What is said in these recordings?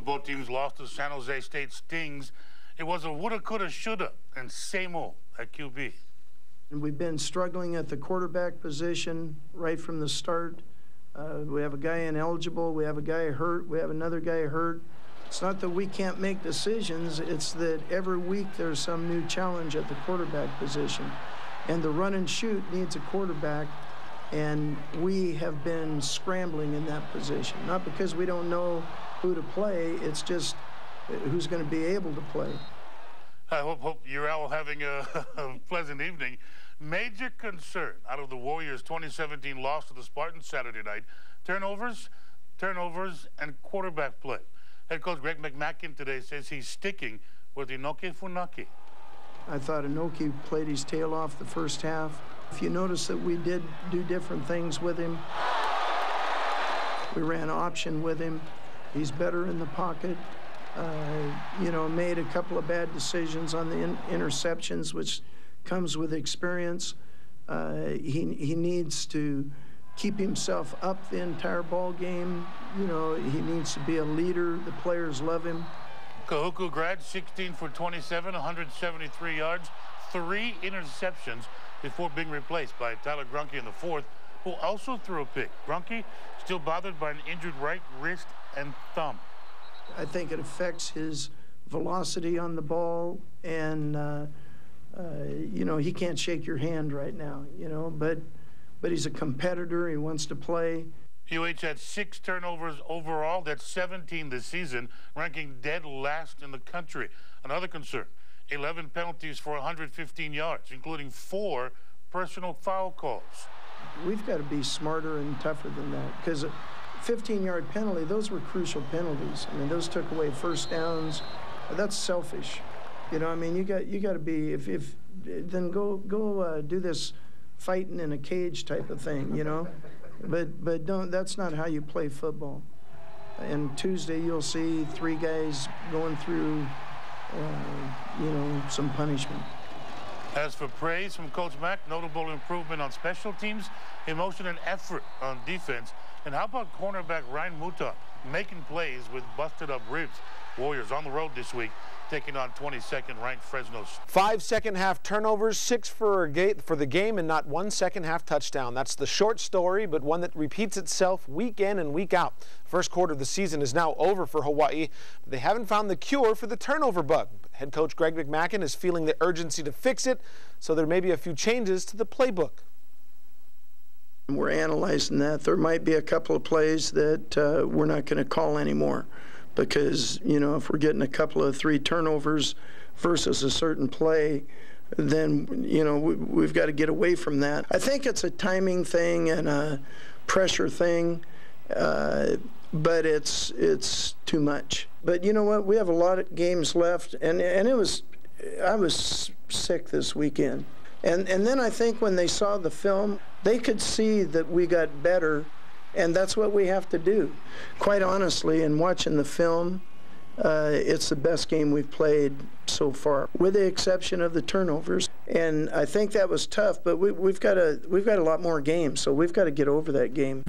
both teams lost to San Jose State Stings. It was a woulda, coulda, shoulda, and same old at QB. We've been struggling at the quarterback position right from the start. We have a guy ineligible, we have a guy hurt, we have another guy hurt. It's not that we can't make decisions, it's that every week there's some new challenge at the quarterback position. And the run and shoot needs a quarterback, and we have been scrambling in that position. Not because we don't know who to play, it's just who's going to be able to play. I hope you're all having a pleasant evening. Major concern out of the Warriors' 2017 loss to the Spartans Saturday night: turnovers, and quarterback play. Head coach Greg McMackin today says he's sticking with Inoki Funaki. I thought Inoki played his tail off the first half. If you notice that we did do different things with him. We ran option with him. He's better in the pocket. Made a couple of bad decisions on the interceptions, which comes with experience. He needs to keep himself up the entire ball game. He needs to be a leader. The players love him. Kahuku grad, 16 for 27, 173 yards, 3 interceptions before being replaced by Tyler Grunke in the fourth, who also threw a pick. Grunke still bothered by an injured right wrist and thumb. I think it affects his velocity on the ball, and he can't shake your hand right now, but he's a competitor. He wants to play. UH had 6 turnovers overall. That's 17 this season, ranking dead last in the country. Another concern: 11 penalties for 115 yards, including 4 personal foul calls. We've got to be smarter and tougher than that, because a 15-yard penalty, those were crucial penalties. I mean, those took away first downs. That's selfish. You got to be, then go do this fighting in a cage type of thing, But don't. That's not how you play football. And Tuesday you'll see 3 guys going through, some punishment. As for praise from Coach Mack, notable improvement on special teams, emotion and effort on defense. And how about cornerback Ryan Muta making plays with busted-up ribs? Warriors on the road this week, taking on 22nd ranked Fresno. 5 second-half turnovers, 6 for the game, and not 1 second-half touchdown. That's the short story, but one that repeats itself week in and week out. First quarter of the season is now over for Hawaii, but they haven't found the cure for the turnover bug. But head coach Greg McMackin is feeling the urgency to fix it, so there may be a few changes to the playbook. We're analyzing that. There might be a couple of plays that we're not going to call anymore, because, if we're getting a couple of 3 turnovers versus a certain play, then, we've got to get away from that. I think it's a timing thing and a pressure thing, but it's too much. But you know what? We have a lot of games left, and I was sick this weekend. And then I think when they saw the film, they could see that we got better, and that's what we have to do. Quite honestly, in watching the film, it's the best game we've played so far, with the exception of the turnovers. And I think that was tough, but we've got a lot more games, so we've got to get over that game.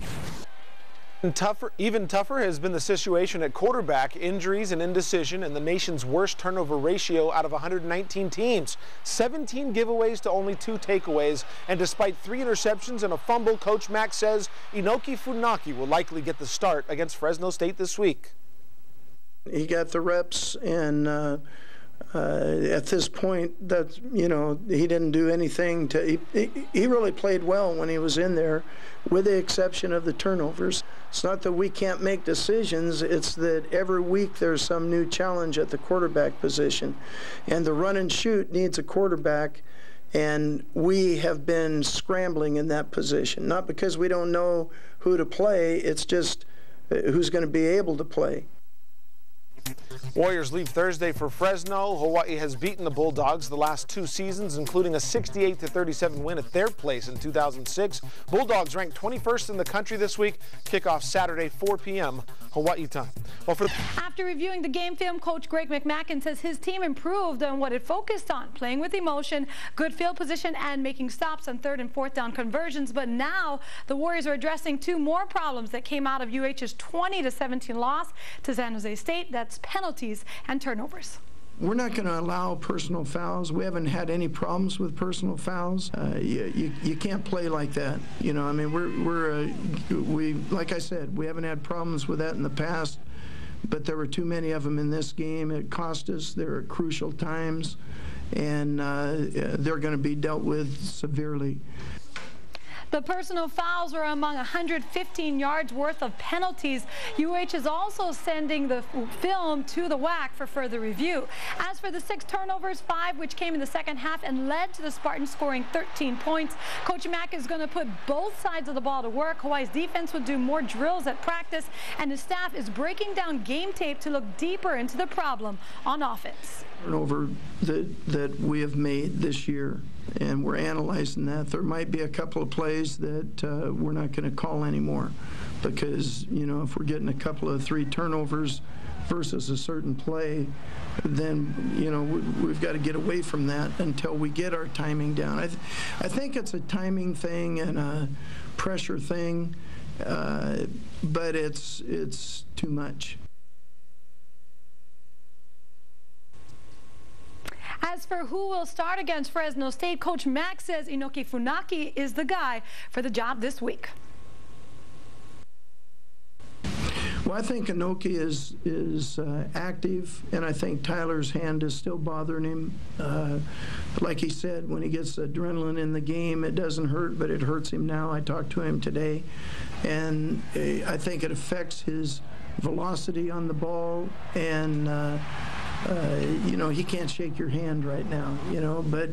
Even tougher has been the situation at quarterback. Injuries and indecision, and the nation's worst turnover ratio out of 119 teams. 17 giveaways to only 2 takeaways. And despite 3 interceptions and a fumble, Coach Mack says Inoki Funaki will likely get the start against Fresno State this week. He got the reps, and at this point, that he didn't do anything to. He really played well when he was in there, with the exception of the turnovers. It's not that we can't make decisions, it's that every week there's some new challenge at the quarterback position. And the run and shoot needs a quarterback, and we have been scrambling in that position. Not because we don't know who to play, it's just who's going to be able to play. Warriors leave Thursday for Fresno. Hawaii has beaten the Bulldogs the last 2 seasons, including a 68-37 win at their place in 2006. Bulldogs ranked 21st in the country this week. Kickoff Saturday, 4 p.m. Hawaii time. After reviewing the game film, Coach Greg McMacken says his team improved on what it focused on, playing with emotion, good field position, and making stops on 3rd and 4th down conversions. But now the Warriors are addressing 2 more problems that came out of UH's 20-17 loss to San Jose State. That's penalties and turnovers. We're not going to allow personal fouls. We haven't had any problems with personal fouls. You can't play like that. You know, I mean, we like I said, we haven't had problems with that in the past, but there were too many of them in this game. It cost us. There are crucial times, and they're going to be dealt with severely. The personal fouls are among 115 yards worth of penalties. UH is also sending the film to the WAC for further review. As for the 6 turnovers, 5 which came in the second half and led to the Spartans scoring 13 points, Coach Mack is going to put both sides of the ball to work. Hawaii's defense will do more drills at practice, and his staff is breaking down game tape to look deeper into the problem on offense. Turnover that we have made this year, and we're analyzing that. There might be a couple of plays that we're not going to call anymore because, you know, if we're getting a couple of 3 turnovers versus a certain play, then, you know, we've got to get away from that until we get our timing down. I think it's a timing thing and a pressure thing, but it's too much. As for who will start against Fresno State, Coach Mack says Inoki Funaki is the guy for the job this week. Well, I think Inoki is active, and I think Tyler's hand is still bothering him. Like he said, when he gets adrenaline in the game, it doesn't hurt, but it hurts him now. I talked to him today, and I think it affects his velocity on the ball, and you know, he can't shake your hand right now, you know, but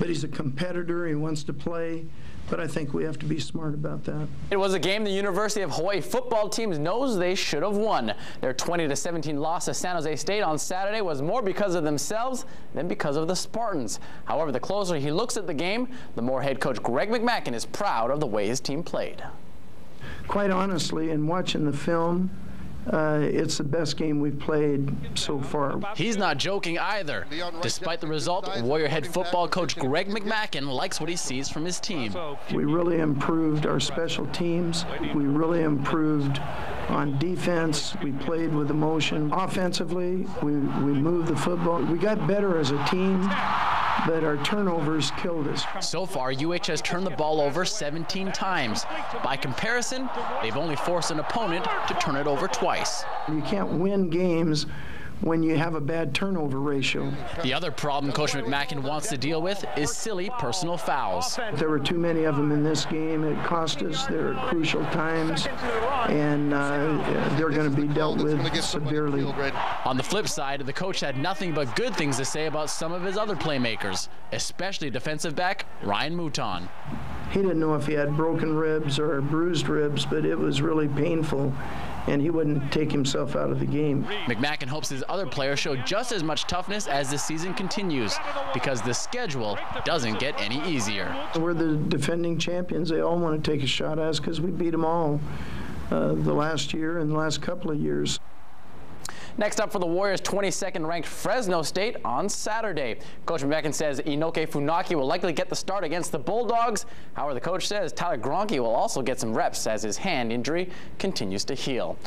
he's a competitor. He wants to play, but I think we have to be smart about that. It was a game the University of Hawaii football team knows they should have won. Their 20-17 loss to San Jose State on Saturday was more because of themselves than because of the Spartans. However, the closer he looks at the game, the more head coach Greg McMacken is proud of the way his team played. Quite honestly, in watching the film, it's the best game we've played so far. He's not joking either. Despite the result, Warrior head football coach Greg McMacken likes what he sees from his team. We really improved our special teams. We really improved on defense. We played with emotion. Offensively, we moved the football. We got better as a team, but our turnovers killed us. So far, UH has turned the ball over 17 times. By comparison, they've only forced an opponent to turn it over twice. You can't win games when you have a bad turnover ratio. The other problem Coach McMacken wants to deal with is silly personal fouls. There were too many of them in this game. It cost us. There are crucial times, and they're going to be dealt with severely. On the flip side, the coach had nothing but good things to say about some of his other playmakers, especially defensive back Ryan Mouton. He didn't know if he had broken ribs or bruised ribs, but it was really painful, and he wouldn't take himself out of the game. McMacken hopes his other players show just as much toughness as the season continues, because the schedule doesn't get any easier. We're the defending champions. They all want to take a shot at us because we beat them all the last year and the last couple of years. Next up for the Warriors, 22nd ranked Fresno State on Saturday. Coach McMacken says Inoki Funaki will likely get the start against the Bulldogs. However, the coach says Tyler Gronke will also get some reps as his hand injury continues to heal.